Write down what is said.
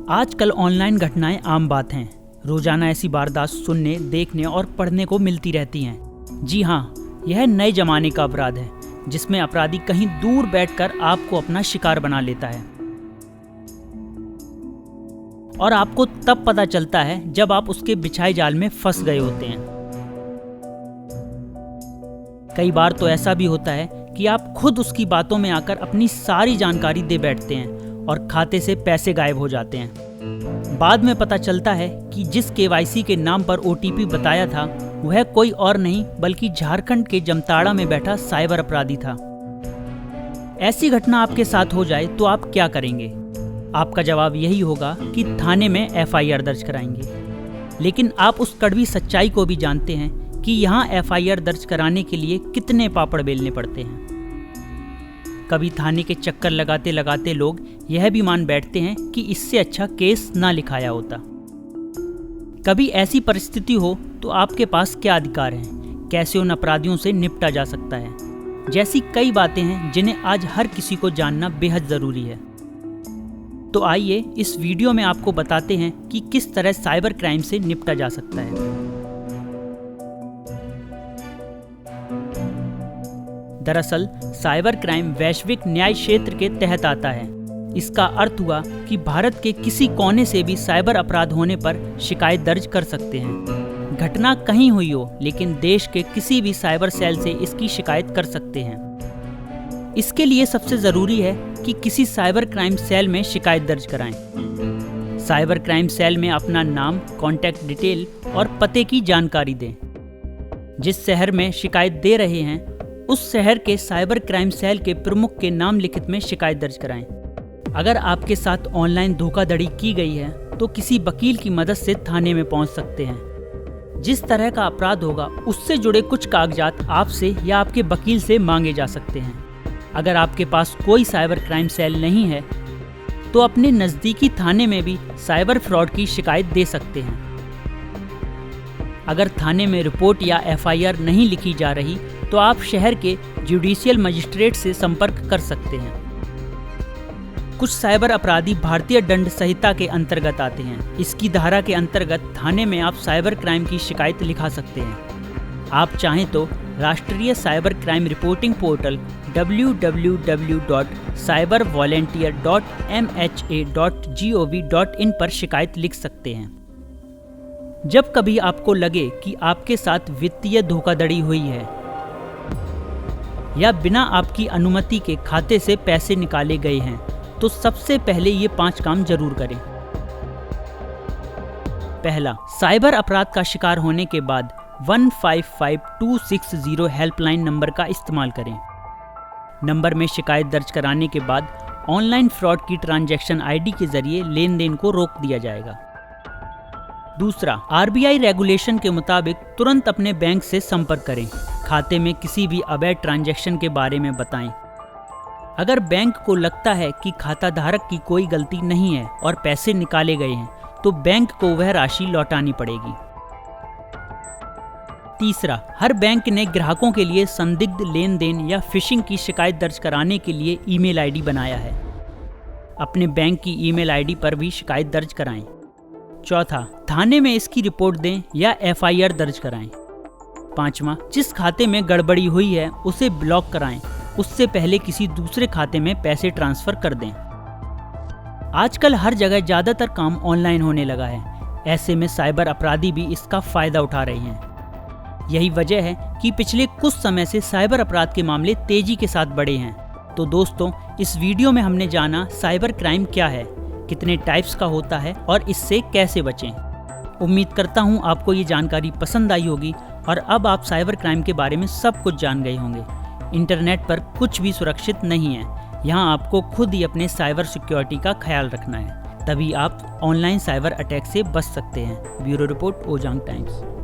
आजकल ऑनलाइन घटनाएं आम बात हैं। रोजाना ऐसी वारदात सुनने, देखने और पढ़ने को मिलती रहती हैं। जी हाँ, यह नए जमाने का अपराध है जिसमें अपराधी कहीं दूर बैठकर आपको अपना शिकार बना लेता है और आपको तब पता चलता है जब आप उसके बिछाए जाल में फंस गए होते हैं। कई बार तो ऐसा भी होता है कि आप खुद उसकी बातों में आकर अपनी सारी जानकारी दे बैठते हैं और खाते से पैसे गायब हो जाते हैं। बाद में पता चलता है कि जिस KYC के नाम पर OTP बताया था वह कोई और नहीं बल्कि झारखंड के जमताड़ा में बैठा साइबर अपराधी था। ऐसी घटना आपके साथ हो जाए तो आप क्या करेंगे? आपका जवाब यही होगा कि थाने में FIR दर्ज कराएंगे। लेकिन आप उस कड़वी सच्चाई को भी जानते हैं कि यहाँ FIR दर्ज कराने के लिए कितने पापड़ बेलने पड़ते हैं। कभी थाने के चक्कर लगाते लगाते लोग यह भी मान बैठते हैं कि इससे अच्छा केस ना लिखाया होता। कभी ऐसी परिस्थिति हो तो आपके पास क्या अधिकार हैं? कैसे उन अपराधियों से निपटा जा सकता है? जैसी कई बातें हैं जिन्हें आज हर किसी को जानना बेहद ज़रूरी है। तो आइए इस वीडियो में आपको बताते हैं कि किस तरह साइबर क्राइम से निपटा जा सकता है। दरअसल साइबर क्राइम वैश्विक न्याय क्षेत्र के तहत आता है। इसका अर्थ हुआ कि भारत के किसी कोने से भी साइबर अपराध होने पर शिकायत दर्ज कर सकते हैं। घटना कहीं हुई हो लेकिन देश के किसी भी साइबर सेल से इसकी शिकायत कर सकते हैं। इसके लिए सबसे ज़रूरी है कि किसी साइबर क्राइम सेल में शिकायत दर्ज कराएं। साइबर क्राइम सेल में अपना नाम, कॉन्टैक्ट डिटेल और पते की जानकारी दें। जिस शहर में शिकायत दे रहे हैं उस शहर के साइबर क्राइम सेल के प्रमुख के नाम लिखित में शिकायत दर्ज कराएं। अगर आपके साथ ऑनलाइन धोखाधड़ी की गई है तो किसी वकील की मदद से थाने में पहुंच सकते हैं। जिस तरह का अपराध होगा उससे जुड़े कुछ कागजात आपसे या आपके वकील से मांगे जा सकते हैं। अगर आपके पास कोई साइबर क्राइम सेल नहीं है तो अपने नज़दीकी थाने में भी साइबर फ्रॉड की शिकायत दे सकते हैं। अगर थाने में रिपोर्ट या FIR नहीं लिखी जा रही तो आप शहर के जुडिशियल मजिस्ट्रेट से संपर्क कर सकते हैं। कुछ साइबर अपराधी भारतीय दंड संहिता के अंतर्गत आते हैं। इसकी धारा के अंतर्गत थाने में आप साइबर क्राइम की शिकायत लिखा सकते हैं। आप चाहें तो राष्ट्रीय cyber crime reporting portal www.cybervolunteer.mha.gov.in पर शिकायत लिख सकते हैं। जब कभी आपको लगे कि आपके साथ वित्तीय धोखाधड़ी हुई है या बिना आपकी अनुमति के खाते से पैसे निकाले गए हैं तो सबसे पहले ये 5 काम जरूर करें। पहला, साइबर अपराध का शिकार होने के बाद 155260 हेल्पलाइन नंबर का इस्तेमाल करें। नंबर में शिकायत दर्ज कराने के बाद ऑनलाइन फ्रॉड की ट्रांजैक्शन ID के जरिए लेन देन को रोक दिया जाएगा। दूसरा, RBI रेगुलेशन के मुताबिक तुरंत अपने बैंक से संपर्क करें। खाते में किसी भी अवैध ट्रांजैक्शन के बारे में बताएं। अगर बैंक को लगता है कि खाता धारक की कोई गलती नहीं है और पैसे निकाले गए हैं तो बैंक को वह राशि लौटानी पड़ेगी। तीसरा, हर बैंक ने ग्राहकों के लिए संदिग्ध लेन देन या फिशिंग की शिकायत दर्ज कराने के लिए ईमेल ID बनाया है। अपने बैंक की ईमेल ID पर भी शिकायत दर्ज कराएं। चौथा, थाने में इसकी रिपोर्ट दें या FIR दर्ज कराएं। पांचवा, जिस खाते में गड़बड़ी हुई है उसे ब्लॉक कराएं। उससे पहले किसी दूसरे खाते में पैसे ट्रांसफर कर दें। आजकल हर जगह ज़्यादातर काम ऑनलाइन होने लगा है। ऐसे में साइबर अपराधी भी इसका फ़ायदा उठा रहे हैं। यही वजह है कि पिछले कुछ समय से साइबर अपराध के मामले तेज़ी के साथ बढ़े हैं। तो दोस्तों, इस वीडियो में हमने जाना साइबर क्राइम क्या है, कितने टाइप्स का होता है और इससे कैसे बचें। उम्मीद करता हूँ आपको ये जानकारी पसंद आई होगी और अब आप साइबर क्राइम के बारे में सब कुछ जान गए होंगे। इंटरनेट पर कुछ भी सुरक्षित नहीं है। यहाँ आपको खुद ही अपने साइबर सिक्योरिटी का ख्याल रखना है, तभी आप ऑनलाइन साइबर अटैक से बच सकते हैं। Bureau report, Ojang times.